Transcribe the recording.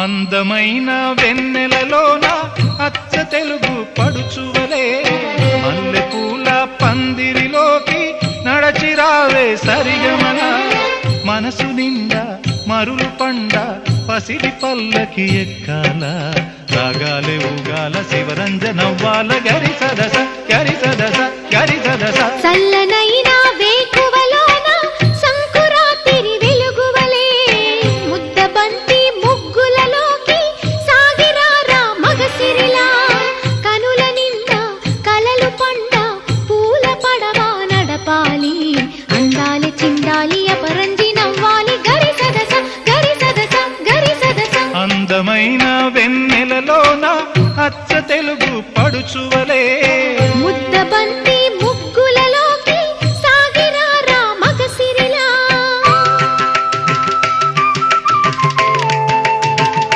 అందమైన వెన్నెలలోన అచ్చ తెలుగు పడుచువలే మల్లెపూల పందిరిలోకి నడచిరావే సరిగమన మనసు నిండా మరులు పండ పసిడి పల్లకి ఎక్కాల రాగాలే ఊగాల శివరంజనవ్వాల గరి సదస గరి సదస గరి సదస చల్లనైనా వేకువలోన సంకురాతిరి వెలుగువలే ముద్దబంతి ముగ్గులలోకి సాగిరారా మగసిరిలా కనుల నిండా కలలు పండ పూల పడవా నడపాలి అందాలి చిందాలి అపరంజి నవ్వాలి గరి సదస గరి సదస గరి సదస అందమైన వెన్నెలలోన అచ్చ తెలుగు పడుచువలే ముద్దబంతి